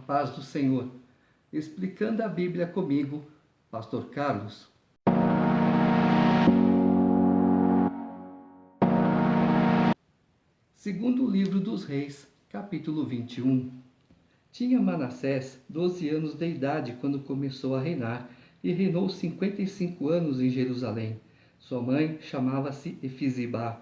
paz do Senhor. Explicando a Bíblia comigo, Pastor Carlos. Segundo o livro dos Reis, capítulo 21. Tinha Manassés 12 anos de idade quando começou a reinar, e reinou 55 anos em Jerusalém. Sua mãe chamava-se Efizibá.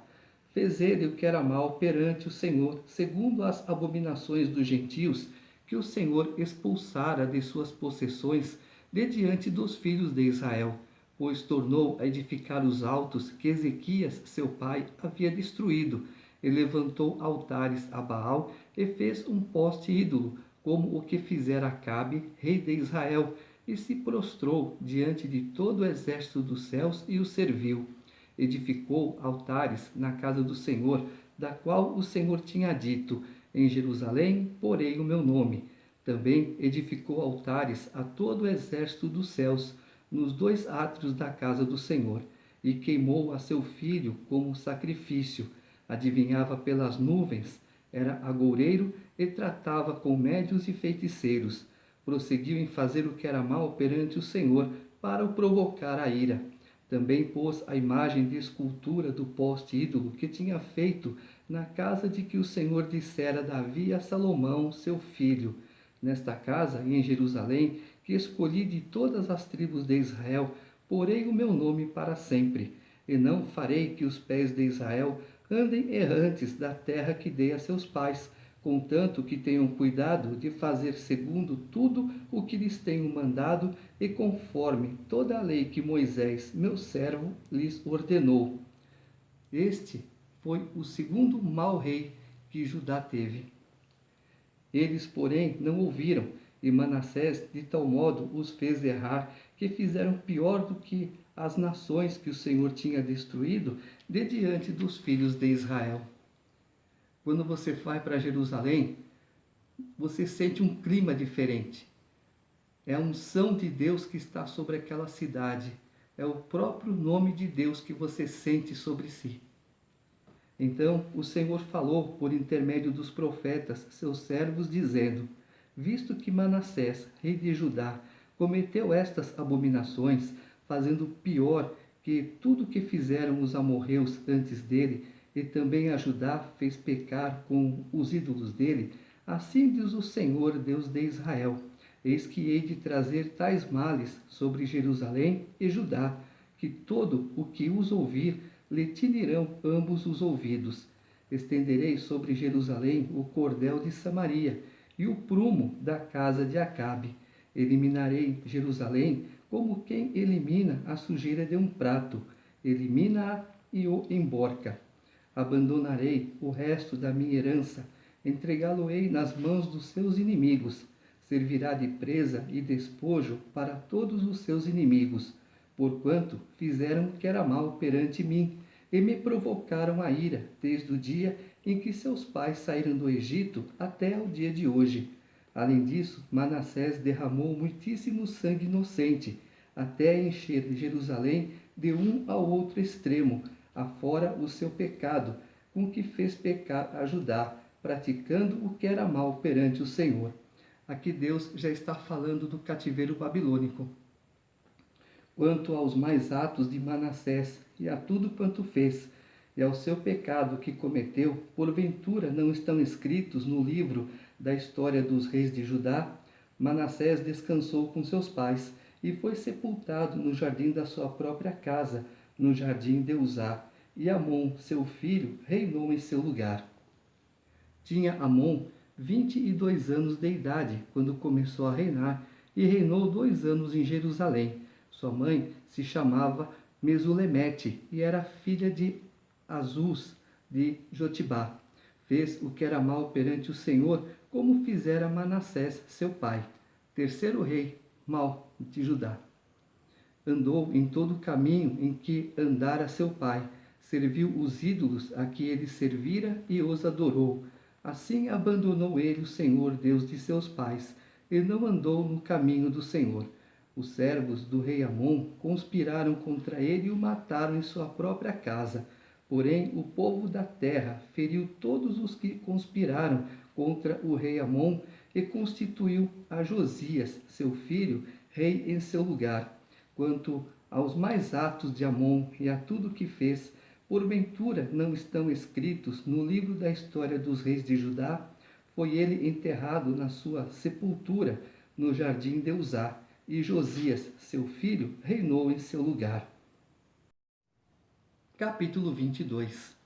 Fez ele o que era mal perante o Senhor, segundo as abominações dos gentios, que o Senhor expulsara de suas possessões de diante dos filhos de Israel, pois tornou a edificar os altos que Ezequias, seu pai, havia destruído, e levantou altares a Baal, e fez um poste ídolo, como o que fizera Acabe, rei de Israel, e se prostrou diante de todo o exército dos céus e o serviu. Edificou altares na casa do Senhor, da qual o Senhor tinha dito: em Jerusalém porei o meu nome. Também edificou altares a todo o exército dos céus, nos 2 átrios da casa do Senhor, e queimou a seu filho como sacrifício. Adivinhava pelas nuvens, era agoureiro e tratava com médios e feiticeiros. Prosseguiu em fazer o que era mal perante o Senhor, para o provocar a ira. Também pôs a imagem de escultura do poste ídolo que tinha feito na casa de que o Senhor dissera a Davi a Salomão, seu filho. Nesta casa, em Jerusalém, que escolhi de todas as tribos de Israel, porei o meu nome para sempre, e não farei que os pés de Israel andem errantes da terra que dei a seus pais, contanto que tenham cuidado de fazer segundo tudo o que lhes tenho mandado e conforme toda a lei que Moisés, meu servo, lhes ordenou. Este foi o segundo mau rei que Judá teve. Eles, porém, não ouviram, e Manassés de tal modo os fez errar, que fizeram pior do que as nações que o Senhor tinha destruído de diante dos filhos de Israel. Quando você vai para Jerusalém, você sente um clima diferente. É a unção de Deus que está sobre aquela cidade. É o próprio nome de Deus que você sente sobre si. Então o Senhor falou por intermédio dos profetas, seus servos, dizendo: visto que Manassés, rei de Judá, cometeu estas abominações, fazendo pior que tudo que fizeram os amorreus antes dele, e também a Judá fez pecar com os ídolos dele, assim diz o Senhor, Deus de Israel: eis que hei de trazer tais males sobre Jerusalém e Judá, que todo o que os ouvir lhe tinirão ambos os ouvidos. Estenderei sobre Jerusalém o cordel de Samaria e o prumo da casa de Acabe. Eliminarei Jerusalém como quem elimina a sujeira de um prato. Elimina-a e o emborca. Abandonarei o resto da minha herança, entregá-lo-ei nas mãos dos seus inimigos. Servirá de presa e despojo para todos os seus inimigos, porquanto fizeram o que era mal perante mim, e me provocaram a ira, desde o dia em que seus pais saíram do Egito até o dia de hoje. Além disso, Manassés derramou muitíssimo sangue inocente, até encher Jerusalém de um ao outro extremo, afora o seu pecado, com que fez pecar a Judá, praticando o que era mal perante o Senhor. Aqui Deus já está falando do cativeiro babilônico. Quanto aos mais atos de Manassés, e a tudo quanto fez, e ao seu pecado que cometeu, porventura não estão escritos no livro da história dos reis de Judá? Manassés descansou com seus pais, e foi sepultado no jardim da sua própria casa, no jardim de Uzá, e Amon, seu filho, reinou em seu lugar. Tinha Amon 22 anos de idade, quando começou a reinar, e reinou 2 anos em Jerusalém. Sua mãe se chamava Mesulemete, e era filha de Azuz, de Jotibá. Fez o que era mal perante o Senhor, como fizera Manassés, seu pai, terceiro rei, mau de Judá. Andou em todo o caminho em que andara seu pai, serviu os ídolos a que ele servira e os adorou. Assim abandonou ele o Senhor, Deus de seus pais, e não andou no caminho do Senhor. Os servos do rei Amon conspiraram contra ele e o mataram em sua própria casa, Porém, o povo da terra feriu todos os que conspiraram contra o rei Amon e constituiu a Josias, seu filho, rei em seu lugar. Quanto aos mais atos de Amon e a tudo que fez, porventura não estão escritos no livro da história dos reis de Judá? Foi ele enterrado na sua sepultura no jardim de Uzá, e Josias, seu filho, reinou em seu lugar. Capítulo 22.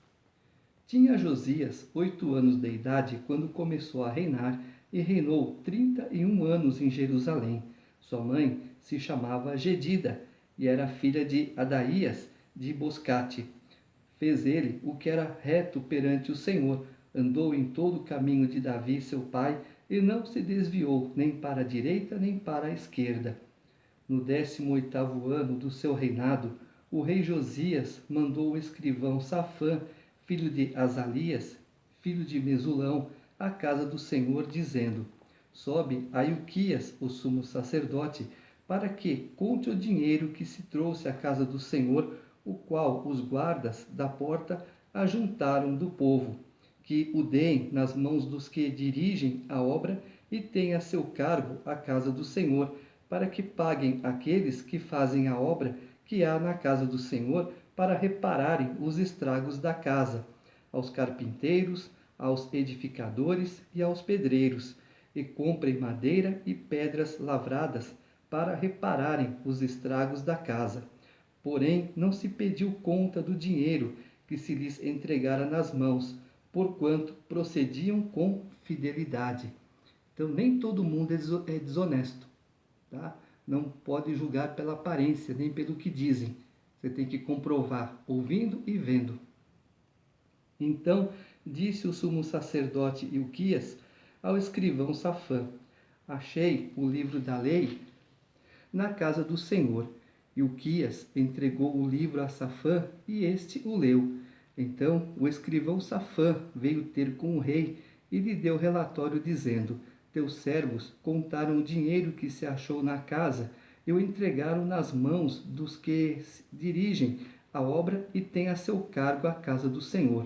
Tinha Josias 8 anos de idade quando começou a reinar, e reinou 31 anos em Jerusalém. Sua mãe se chamava Gedida, e era filha de Adaías de Boscate. Fez ele o que era reto perante o Senhor, andou em todo o caminho de Davi seu pai, e não se desviou nem para a direita nem para a esquerda. No 18º ano do seu reinado, o rei Josias mandou o escrivão Safã, filho de Azalias, filho de Mesulão, à casa do Senhor, dizendo: Sobe a Ilquias, o sumo sacerdote, para que conte o dinheiro que se trouxe à casa do Senhor, o qual os guardas da porta ajuntaram do povo, que o deem nas mãos dos que dirigem a obra e tenha a seu cargo a casa do Senhor, para que paguem aqueles que fazem a obra que há na casa do Senhor, para repararem os estragos da casa, aos carpinteiros, aos edificadores e aos pedreiros, e comprem madeira e pedras lavradas, para repararem os estragos da casa. Porém, não se pediu conta do dinheiro que se lhes entregara nas mãos, porquanto procediam com fidelidade. Então, nem todo mundo é desonesto, tá? Não pode julgar pela aparência, nem pelo que dizem. Você tem que comprovar, ouvindo e vendo. Então disse o sumo sacerdote Ilquias ao escrivão Safã: Achei o livro da lei na casa do Senhor. Ilquias entregou o livro a Safã, e este o leu. Então o escrivão Safã veio ter com o rei e lhe deu relatório, dizendo: Teus servos contaram o dinheiro que se achou na casa e o entregaram nas mãos dos que dirigem a obra e têm a seu cargo a casa do Senhor.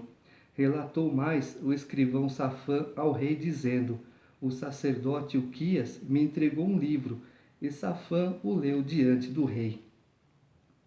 Relatou mais o escrivão Safã ao rei, dizendo: O sacerdote Ilquias me entregou um livro, e Safã o leu diante do rei.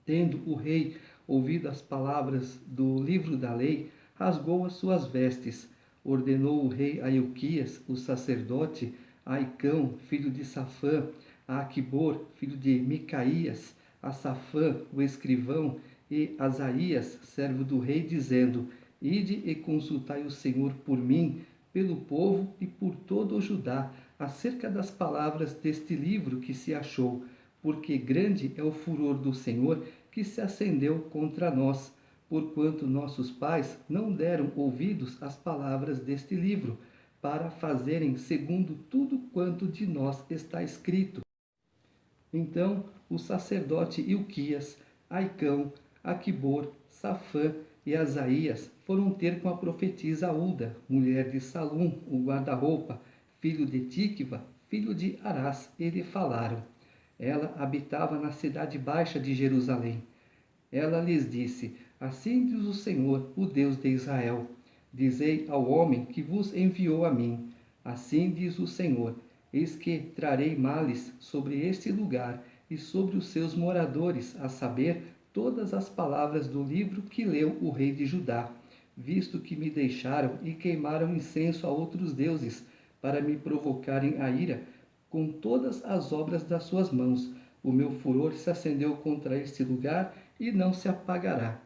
Tendo o rei ouvido as palavras do livro da lei, rasgou as suas vestes. Ordenou o rei a Ilquias, o sacerdote, a Aicão, filho de Safã, a Aquibor, filho de Micaías, a Safã, o escrivão, e Asaías, servo do rei, dizendo: Ide e consultai o Senhor por mim, pelo povo e por todo o Judá, acerca das palavras deste livro que se achou, porque grande é o furor do Senhor que se acendeu contra nós, porquanto nossos pais não deram ouvidos às palavras deste livro, para fazerem segundo tudo quanto de nós está escrito. Então o sacerdote Ilquias, Aicão, Aquibor, Safã e Asaías foram ter com a profetisa Ulda, mulher de Salum, o guarda-roupa, filho de Tíquiva, filho de Arás, e lhe falaram. Ela habitava na cidade baixa de Jerusalém. Ela lhes disse: Assim diz o Senhor, o Deus de Israel: Dizei ao homem que vos enviou a mim: Assim diz o Senhor: Eis que trarei males sobre este lugar e sobre os seus moradores, a saber, todas as palavras do livro que leu o rei de Judá, visto que me deixaram e queimaram incenso a outros deuses, para me provocarem a ira com todas as obras das suas mãos. O meu furor se acendeu contra este lugar e não se apagará.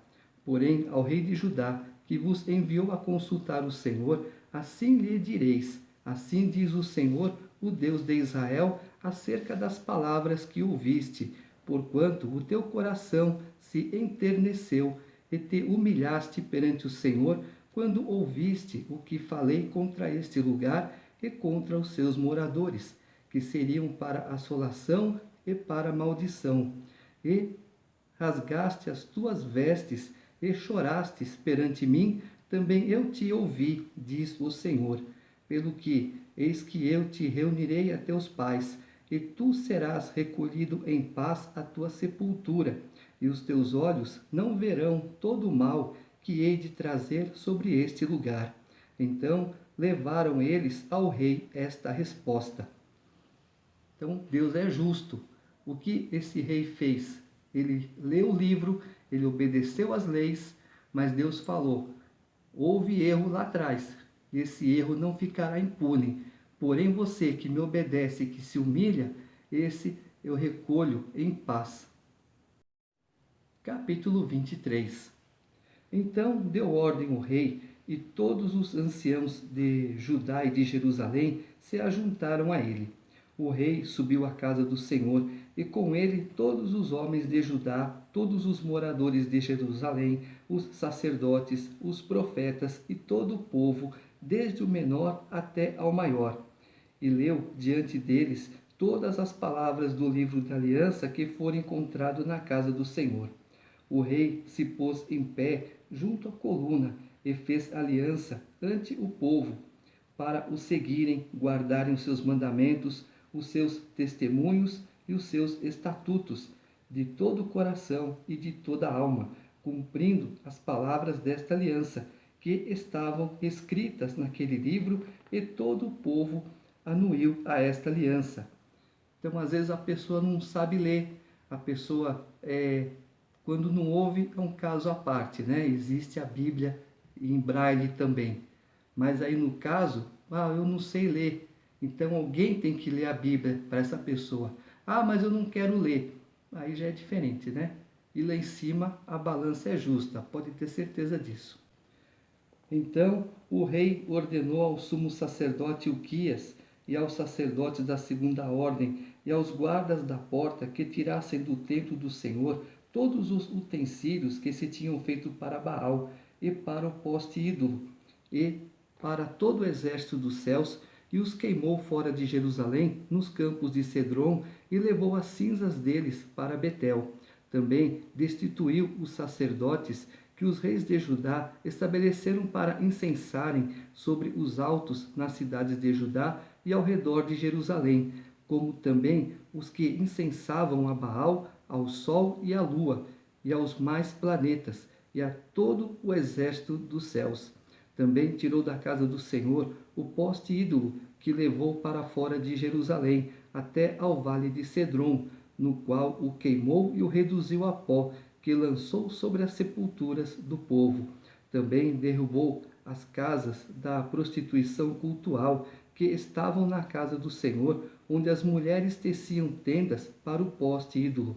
Porém, ao rei de Judá, que vos enviou a consultar o Senhor, assim lhe direis: Assim diz o Senhor, o Deus de Israel, acerca das palavras que ouviste, porquanto o teu coração se enterneceu e te humilhaste perante o Senhor, quando ouviste o que falei contra este lugar e contra os seus moradores, que seriam para assolação e para maldição. E rasgaste as tuas vestes e chorastes perante mim, também eu te ouvi, diz o Senhor. Pelo que, eis que eu te reunirei a teus pais, e tu serás recolhido em paz à tua sepultura, e os teus olhos não verão todo o mal que hei de trazer sobre este lugar. Então levaram eles ao rei esta resposta. Então Deus é justo. O que esse rei fez? Ele leu o livro, ele obedeceu às leis, mas Deus falou: houve erro lá atrás, e esse erro não ficará impune. Porém, você que me obedece e que se humilha, esse eu recolho em paz. Capítulo 23. Então deu ordem o rei, e todos os anciãos de Judá e de Jerusalém se ajuntaram a ele. O rei subiu à casa do Senhor, e com ele todos os homens de Judá, todos os moradores de Jerusalém, os sacerdotes, os profetas e todo o povo, desde o menor até ao maior. E leu diante deles todas as palavras do livro da aliança que for encontrado na casa do Senhor. O rei se pôs em pé junto à coluna e fez aliança ante o povo, para o seguirem, guardarem os seus mandamentos, os seus testemunhos e os seus estatutos, de todo o coração e de toda a alma, cumprindo as palavras desta aliança, que estavam escritas naquele livro, e todo o povo anuiu a esta aliança. Então, às vezes, a pessoa não sabe ler, a pessoa, quando não ouve, é um caso à parte, né? Existe a Bíblia em braille também. Mas aí, no caso, eu não sei ler. Então, alguém tem que ler a Bíblia para essa pessoa. Mas eu não quero ler. Aí já é diferente, né? E lá em cima, a balança é justa, pode ter certeza disso. Então o rei ordenou ao sumo sacerdote Ilquias e aos sacerdotes da segunda ordem e aos guardas da porta que tirassem do templo do Senhor todos os utensílios que se tinham feito para Baal e para o poste ídolo e para todo o exército dos céus, e os queimou fora de Jerusalém, nos campos de Cedron, e levou as cinzas deles para Betel. Também destituiu os sacerdotes que os reis de Judá estabeleceram para incensarem sobre os altos nas cidades de Judá e ao redor de Jerusalém, como também os que incensavam a Baal, ao sol e à lua, e aos mais planetas, e a todo o exército dos céus. Também tirou da casa do Senhor o poste ídolo que levou para fora de Jerusalém, até ao vale de Cedron, no qual o queimou e o reduziu a pó, que lançou sobre as sepulturas do povo. Também derrubou as casas da prostituição cultual que estavam na casa do Senhor, onde as mulheres teciam tendas para o poste ídolo.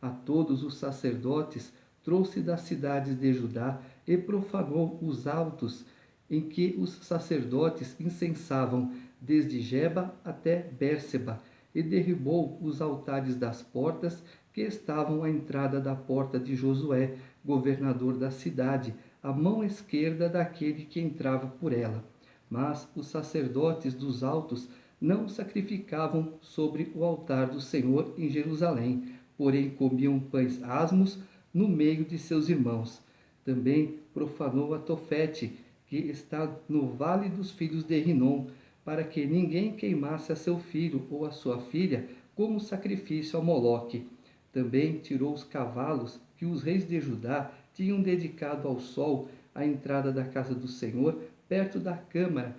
A todos os sacerdotes trouxe das cidades de Judá e profanou os altos em que os sacerdotes incensavam, desde Geba até Bérseba, e derribou os altares das portas que estavam à entrada da porta de Josué, governador da cidade, à mão esquerda daquele que entrava por ela. Mas os sacerdotes dos altos não sacrificavam sobre o altar do Senhor em Jerusalém, porém comiam pães asmos no meio de seus irmãos. Também profanou a Tofete, que está no vale dos filhos de Rinom, para que ninguém queimasse a seu filho ou a sua filha como sacrifício a Moloque. Também tirou os cavalos que os reis de Judá tinham dedicado ao sol à entrada da casa do Senhor, perto da câmara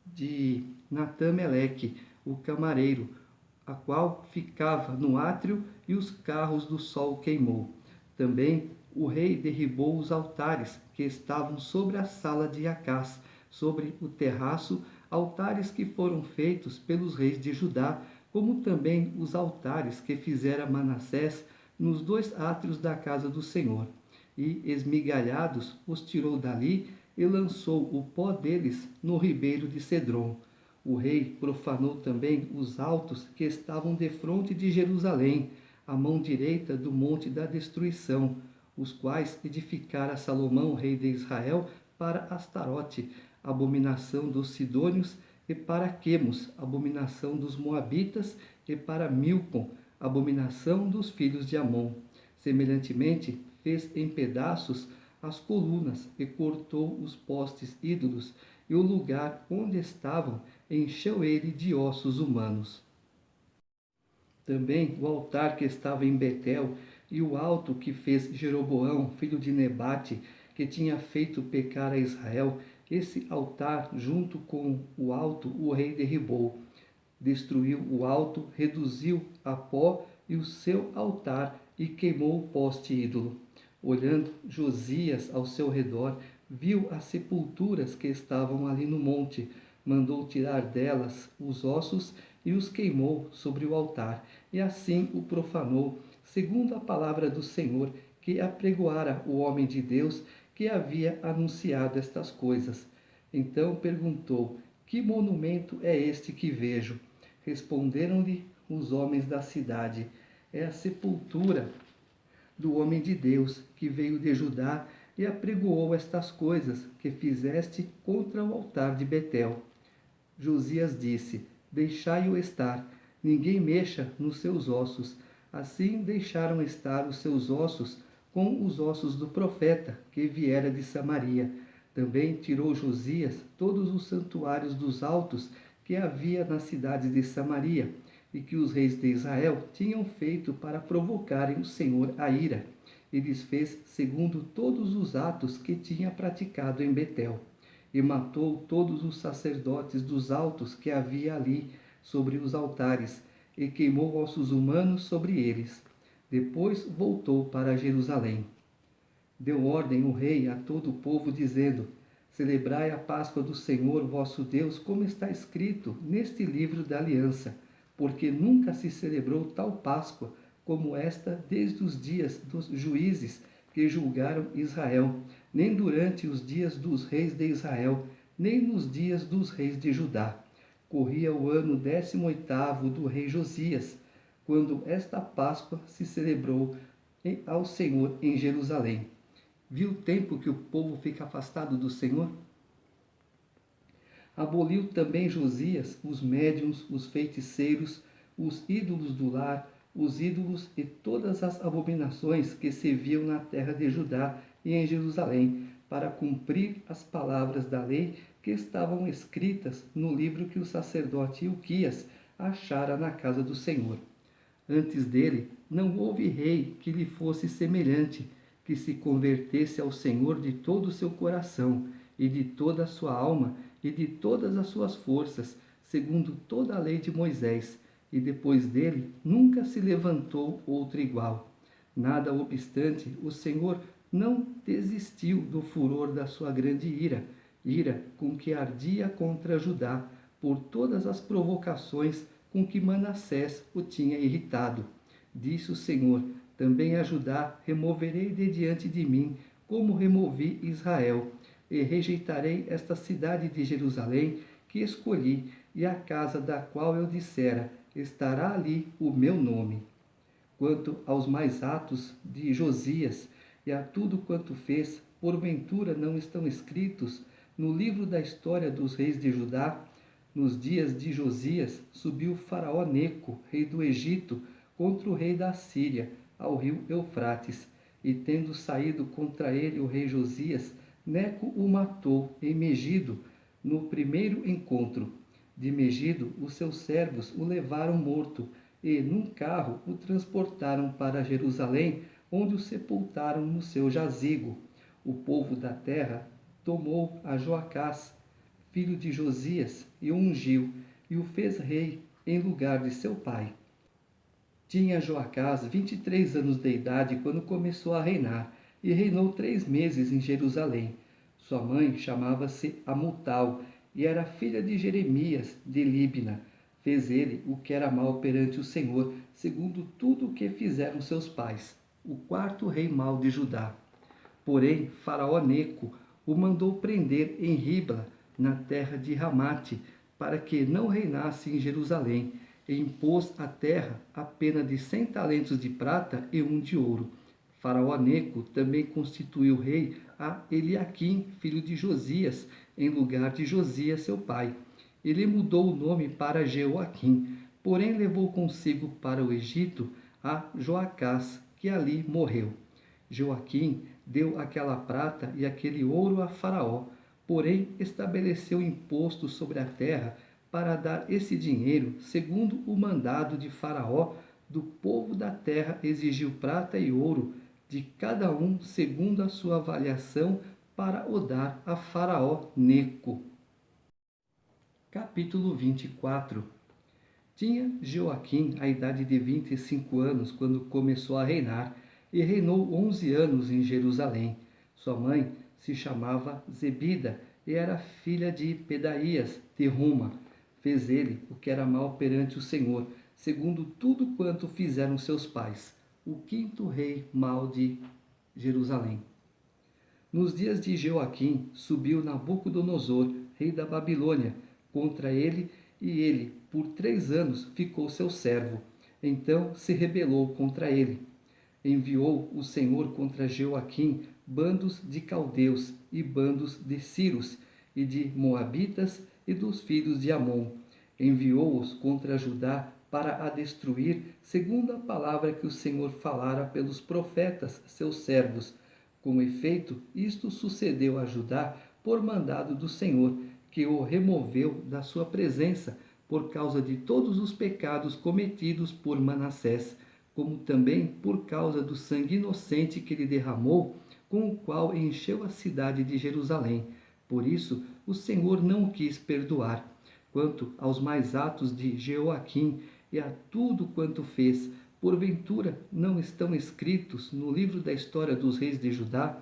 de Natã-Meleque, o camareiro, a qual ficava no átrio, e os carros do sol queimou. Também o rei derribou os altares que estavam sobre a sala de Acás, sobre o terraço, altares que foram feitos pelos reis de Judá, como também os altares que fizera Manassés nos dois átrios da casa do Senhor. E esmigalhados os tirou dali e lançou o pó deles no ribeiro de Cedron. O rei profanou também os altos que estavam defronte de Jerusalém, à mão direita do monte da destruição, os quais edificara Salomão, rei de Israel, para Astarote, abominação dos sidônios, e para Quemos, abominação dos moabitas, e para Milcom, abominação dos filhos de Amon. Semelhantemente, fez em pedaços as colunas e cortou os postes ídolos, e o lugar onde estavam encheu ele de ossos humanos. Também o altar que estava em Betel, e o alto que fez Jeroboão, filho de Nebate, que tinha feito pecar a Israel, esse altar, junto com o alto, o rei derribou. Destruiu o alto, reduziu a pó e o seu altar e queimou o poste ídolo. Olhando Josias ao seu redor, viu as sepulturas que estavam ali no monte, mandou tirar delas os ossos e os queimou sobre o altar, e assim o profanou, segundo a palavra do Senhor, que apregoara o homem de Deus, que havia anunciado estas coisas. Então perguntou: que monumento é este que vejo? Responderam-lhe os homens da cidade: é a sepultura do homem de Deus, que veio de Judá e apregoou estas coisas que fizeste contra o altar de Betel. Josias disse: deixai-o estar, ninguém mexa nos seus ossos. Assim deixaram estar os seus ossos com os ossos do profeta que viera de Samaria. Também tirou Josias todos os santuários dos altos que havia nas cidades de Samaria, e que os reis de Israel tinham feito para provocarem o Senhor a ira. E lhes fez segundo todos os atos que tinha praticado em Betel. E matou todos os sacerdotes dos altos que havia ali sobre os altares, e queimou ossos humanos sobre eles. Depois voltou para Jerusalém. Deu ordem o rei a todo o povo, dizendo: celebrai a Páscoa do Senhor vosso Deus, como está escrito neste livro da aliança, porque nunca se celebrou tal Páscoa como esta desde os dias dos juízes que julgaram Israel, nem durante os dias dos reis de Israel, nem nos dias dos reis de Judá. Corria o ano 18º do rei Josias, quando esta Páscoa se celebrou ao Senhor em Jerusalém. Viu o tempo que o povo fica afastado do Senhor? Aboliu também Josias os médiuns, os feiticeiros, os ídolos do lar, os ídolos e todas as abominações que se viam na terra de Judá e em Jerusalém, para cumprir as palavras da lei que estavam escritas no livro que o sacerdote Ilquias achara na casa do Senhor. Antes dele não houve rei que lhe fosse semelhante, que se convertesse ao Senhor de todo o seu coração, e de toda a sua alma, e de todas as suas forças, segundo toda a lei de Moisés, e depois dele nunca se levantou outro igual. Nada obstante, o Senhor não desistiu do furor da sua grande ira, ira com que ardia contra Judá, por todas as provocações com que Manassés o tinha irritado. Disse o Senhor: também a Judá removerei de diante de mim, como removi Israel, e rejeitarei esta cidade de Jerusalém que escolhi, e a casa da qual eu dissera: estará ali o meu nome. Quanto aos mais atos de Josias e a tudo quanto fez, porventura não estão escritos no livro da história dos reis de Judá? Nos dias de Josias, subiu Faraó Neco, rei do Egito, contra o rei da Síria, ao rio Eufrates, e tendo saído contra ele o rei Josias, Neco o matou em Megido, no primeiro encontro. De Megido, os seus servos o levaram morto, e, num carro, o transportaram para Jerusalém, onde o sepultaram no seu jazigo. O povo da terra tomou a Joacás, filho de Josias, e o ungiu, e o fez rei em lugar de seu pai. Tinha Joacás 23 anos de idade quando começou a reinar, e reinou 3 meses em Jerusalém. Sua mãe chamava-se Amutal, e era filha de Jeremias, de Líbna. Fez ele o que era mal perante o Senhor, segundo tudo o que fizeram seus pais, o 4º rei mau de Judá. Porém, Faraó Neco o mandou prender em Ribla, na terra de Ramate, para que não reinasse em Jerusalém, e impôs à terra a pena de 100 talentos de prata e 1 de ouro. Faraó Neco também constituiu rei a Eliaquim, filho de Josias, em lugar de Josias, seu pai. Ele mudou o nome para Jeoaquim, porém levou consigo para o Egito a Joacás, que ali morreu. Joaquim deu aquela prata e aquele ouro a Faraó, porém estabeleceu imposto sobre a terra para dar esse dinheiro, segundo o mandado de Faraó. Do povo da terra exigiu prata e ouro, de cada um segundo a sua avaliação, para o dar a Faraó Neco. Capítulo 24. Tinha Joaquim a idade de 25 anos quando começou a reinar, e reinou 11 anos em Jerusalém. Sua mãe se chamava Zebida e era filha de Pedaías de Ruma. Fez ele o que era mal perante o Senhor, segundo tudo quanto fizeram seus pais, o quinto rei mau de Jerusalém. Nos dias de Joaquim, subiu Nabucodonosor, rei da Babilônia, contra ele, e ele, por 3 anos, ficou seu servo. Então se rebelou contra ele. Enviou o Senhor contra Joaquim bandos de caldeus e bandos de sírios e de moabitas e dos filhos de Amon. Enviou-os contra Judá para a destruir, segundo a palavra que o Senhor falara pelos profetas, seus servos. Com efeito, isto sucedeu a Judá por mandado do Senhor, que o removeu da sua presença por causa de todos os pecados cometidos por Manassés, como também por causa do sangue inocente que ele derramou, com o qual encheu a cidade de Jerusalém. Por isso, o Senhor não o quis perdoar. Quanto aos mais atos de Jeoaquim e a tudo quanto fez, porventura não estão escritos no livro da história dos reis de Judá?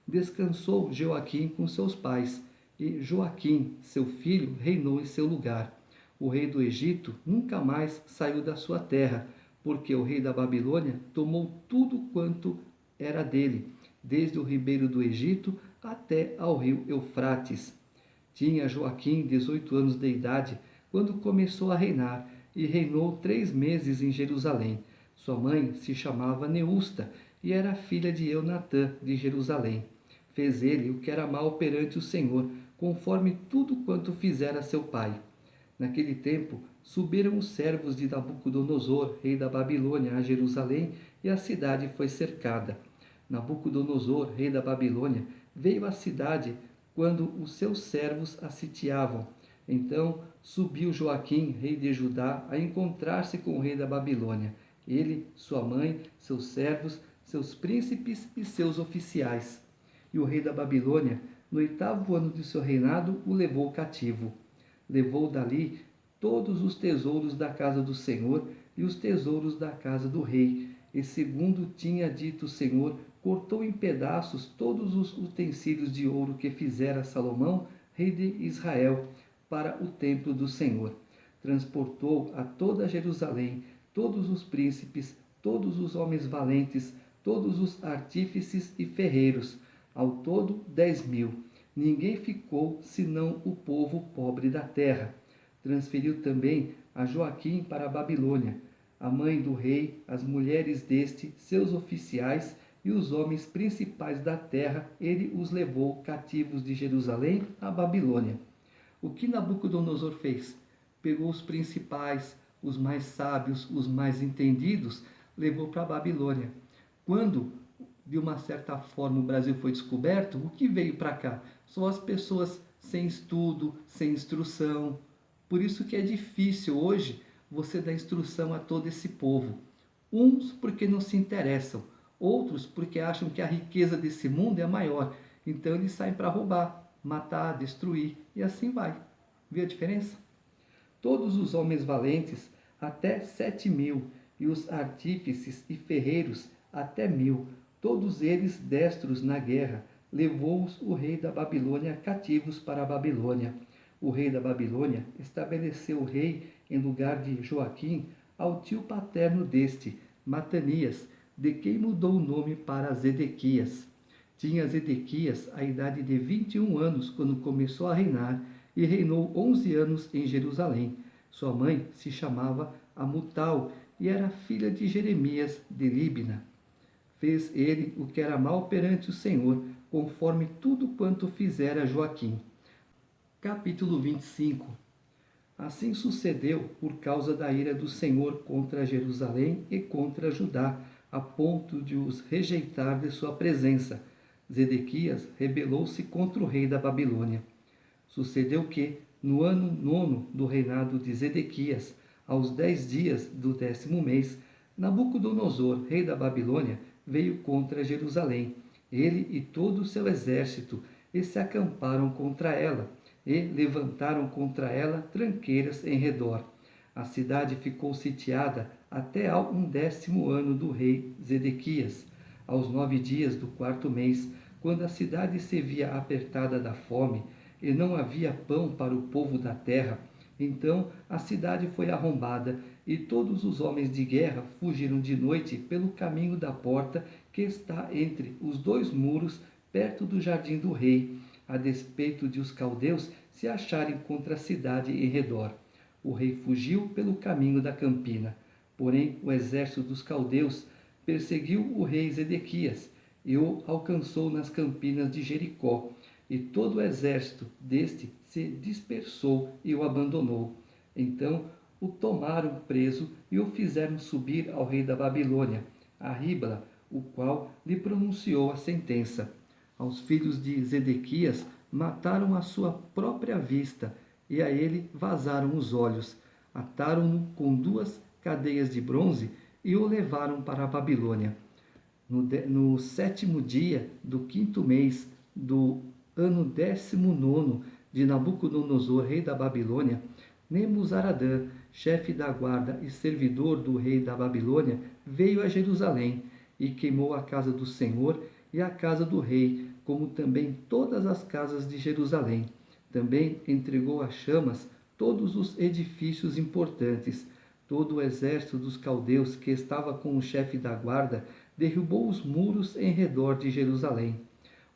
Descansou Jeoaquim com seus pais, e Joaquim, seu filho, reinou em seu lugar. O rei do Egito nunca mais saiu da sua terra, porque o rei da Babilônia tomou tudo quanto era dele, desde o ribeiro do Egito até ao rio Eufrates. Tinha Joaquim 18 anos de idade quando começou a reinar, e reinou 3 meses em Jerusalém. Sua mãe se chamava Neusta e era filha de Eunatã de Jerusalém. Fez ele o que era mal perante o Senhor, conforme tudo quanto fizera seu pai. Naquele tempo, subiram os servos de Nabucodonosor, rei da Babilônia, a Jerusalém, e a cidade foi cercada. Nabucodonosor, rei da Babilônia, veio à cidade quando os seus servos a sitiavam. Então subiu Joaquim, rei de Judá, a encontrar-se com o rei da Babilônia. Ele, sua mãe, seus servos, seus príncipes e seus oficiais. E o rei da Babilônia, no 8º ano de seu reinado, o levou cativo. Levou dali todos os tesouros da casa do Senhor e os tesouros da casa do rei. E segundo tinha dito o Senhor, cortou em pedaços todos os utensílios de ouro que fizera Salomão, rei de Israel, para o templo do Senhor. Transportou a toda Jerusalém todos os príncipes, todos os homens valentes, todos os artífices e ferreiros, ao todo 10.000. Ninguém ficou senão o povo pobre da terra. Transferiu também a Joaquim para a Babilônia, a mãe do rei, as mulheres deste, seus oficiais e os homens principais da terra, ele os levou cativos de Jerusalém à Babilônia. O que Nabucodonosor fez? Pegou os principais, os mais sábios, os mais entendidos, levou para a Babilônia. Quando, de uma certa forma, o Brasil foi descoberto, o que veio para cá? São as pessoas sem estudo, sem instrução. Por isso que é difícil hoje você dar instrução a todo esse povo. Uns porque não se interessam, outros porque acham que a riqueza desse mundo é maior. Então eles saem para roubar, matar, destruir, e assim vai. Viu a diferença? Todos os homens valentes, até 7.000, e os artífices e ferreiros, até 1.000, todos eles destros na guerra, levou-os o rei da Babilônia cativos para a Babilônia. O rei da Babilônia estabeleceu o rei em lugar de Joaquim ao tio paterno deste, Matanias, de quem mudou o nome para Zedequias. Tinha Zedequias a idade de 21 anos quando começou a reinar, e reinou 11 anos em Jerusalém. Sua mãe se chamava Amutal e era filha de Jeremias de Líbna. Fez ele o que era mal perante o Senhor, conforme tudo quanto fizera Joaquim. Capítulo 25. Assim sucedeu por causa da ira do Senhor contra Jerusalém e contra Judá, a ponto de os rejeitar de sua presença. Zedequias rebelou-se contra o rei da Babilônia. Sucedeu que, no ano 9º do reinado de Zedequias, aos 10 dias do 10º mês, Nabucodonosor, rei da Babilônia, veio contra Jerusalém, ele e todo o seu exército, e se acamparam contra ela, e levantaram contra ela tranqueiras em redor. A cidade ficou sitiada até ao 11º ano do rei Zedequias, aos 9 dias do 4º mês, quando a cidade se via apertada da fome, e não havia pão para o povo da terra. Então a cidade foi arrombada, e todos os homens de guerra fugiram de noite pelo caminho da porta que está entre os 2 muros, perto do jardim do rei, a despeito de os caldeus se acharem contra a cidade em redor. O rei fugiu pelo caminho da campina. Porém, o exército dos caldeus perseguiu o rei Zedequias e o alcançou nas campinas de Jericó, e todo o exército deste se dispersou e o abandonou. Então o tomaram preso e o fizeram subir ao rei da Babilônia, a Ribla, o qual lhe pronunciou a sentença. Aos filhos de Zedequias mataram à sua própria vista, e a ele vazaram os olhos. Ataram-no com 2 cadeias de bronze e o levaram para a Babilônia. No 7º dia do 5º mês do ano 19º de Nabucodonosor, rei da Babilônia, Nebuzaradã, chefe da guarda e servidor do rei da Babilônia, veio a Jerusalém e queimou a casa do Senhor e a casa do rei, como também todas as casas de Jerusalém. Também entregou às chamas todos os edifícios importantes. Todo o exército dos caldeus que estava com o chefe da guarda derrubou os muros em redor de Jerusalém.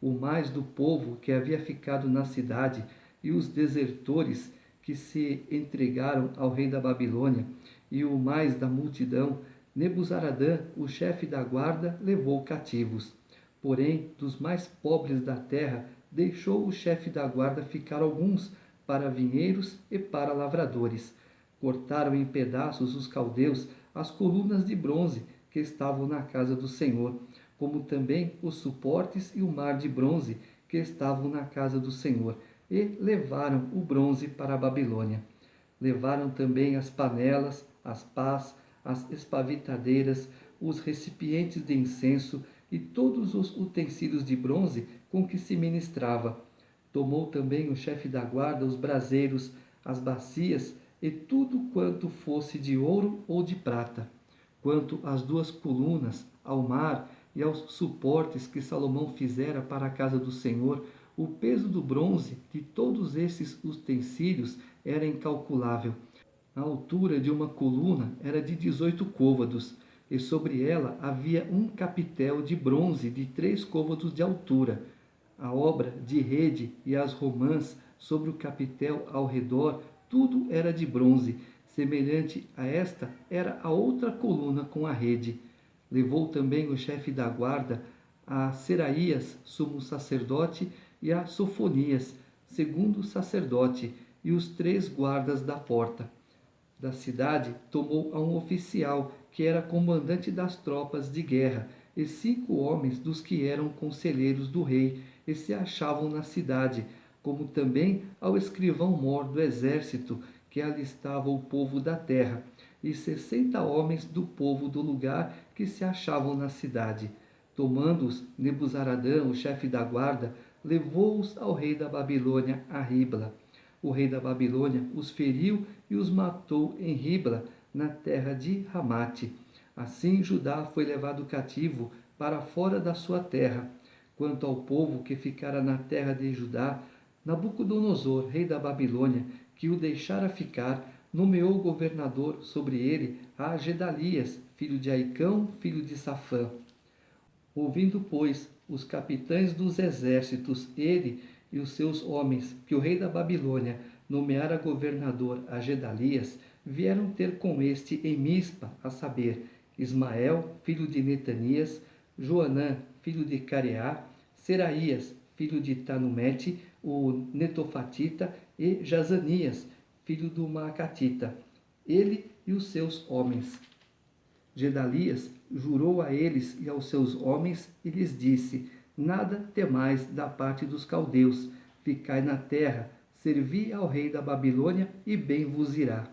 O mais do povo que havia ficado na cidade e os desertores que se entregaram ao rei da Babilônia e o mais da multidão, Nebuzaradã, o chefe da guarda, levou cativos. Porém, dos mais pobres da terra, deixou o chefe da guarda ficar alguns para vinheiros e para lavradores. Cortaram em pedaços os caldeus as colunas de bronze que estavam na casa do Senhor, como também os suportes e o mar de bronze que estavam na casa do Senhor, e levaram o bronze para a Babilônia. Levaram também as panelas, as pás, as espavitadeiras, os recipientes de incenso e todos os utensílios de bronze com que se ministrava. Tomou também o chefe da guarda os braseiros, as bacias e tudo quanto fosse de ouro ou de prata. Quanto às 2 colunas, ao mar e aos suportes que Salomão fizera para a casa do Senhor, o peso do bronze de todos esses utensílios era incalculável. A altura de uma coluna era de 18 côvados, e sobre ela havia um capitel de bronze de 3 côvados de altura. A obra de rede e as romãs sobre o capitel ao redor, tudo era de bronze. Semelhante a esta era a outra coluna com a rede. Levou também o chefe da guarda a Seraías, sumo sacerdote, e a Sofonias, segundo sacerdote, e os 3 guardas da porta da cidade. Tomou a um oficial que era comandante das tropas de guerra, e 5 homens dos que eram conselheiros do rei e se achavam na cidade, como também ao escrivão-mor do exército que alistava o povo da terra, e 60 homens do povo do lugar que se achavam na cidade. Tomando-os, Nebuzaradã, o chefe da guarda, levou-os ao rei da Babilônia, a Ribla. O rei da Babilônia os feriu e os matou em Ribla, na terra de Ramate. Assim Judá foi levado cativo para fora da sua terra. Quanto ao povo que ficara na terra de Judá, Nabucodonosor, rei da Babilônia, que o deixara ficar, nomeou governador sobre ele a Gedalias, filho de Aicão, filho de Safã. Ouvindo, pois, os capitães dos exércitos, ele e os seus homens, que o rei da Babilônia nomeara governador a Gedalias, vieram ter com este em Mispa, a saber, Ismael, filho de Netanias, Joanã, filho de Careá, Seraías, filho de Tanumete, o Netofatita, e Jazanias, filho do Maacatita, ele e os seus homens. Gedalias jurou a eles e aos seus homens e lhes disse: Nada temais da parte dos caldeus, ficai na terra, servi ao rei da Babilônia e bem vos irá.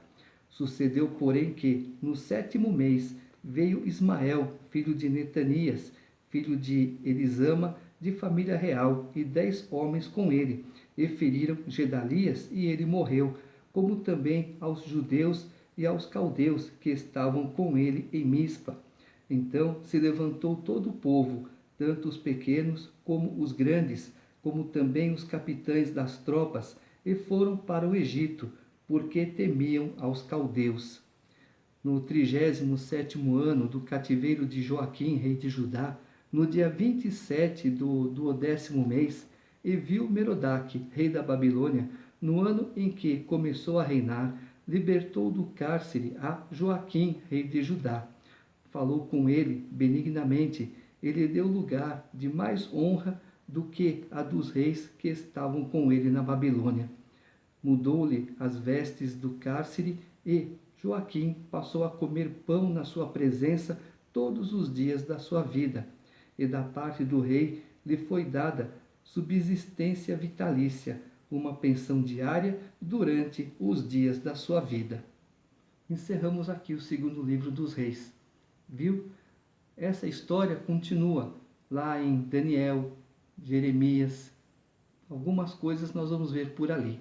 Sucedeu, porém, que, no 7º mês, veio Ismael, filho de Netanias, filho de Elisama, de família real, e 10 homens com ele, e feriram Gedalias, e ele morreu, como também aos judeus e aos caldeus que estavam com ele em Mispa. Então se levantou todo o povo, tanto os pequenos como os grandes, como também os capitães das tropas, e foram para o Egito, porque temiam aos caldeus. No 37º ano do cativeiro de Joaquim, rei de Judá, no dia 27 do 10º mês, e viu Merodach, rei da Babilônia, no ano em que começou a reinar, libertou do cárcere a Joaquim, rei de Judá. Falou com ele benignamente, e lhe deu lugar de mais honra do que a dos reis que estavam com ele na Babilônia. Mudou-lhe as vestes do cárcere e Joaquim passou a comer pão na sua presença todos os dias da sua vida. E da parte do rei lhe foi dada subsistência vitalícia, uma pensão diária durante os dias da sua vida. Encerramos aqui o segundo livro dos reis. Viu? Essa história continua lá em Daniel, Jeremias. Algumas coisas nós vamos ver por ali.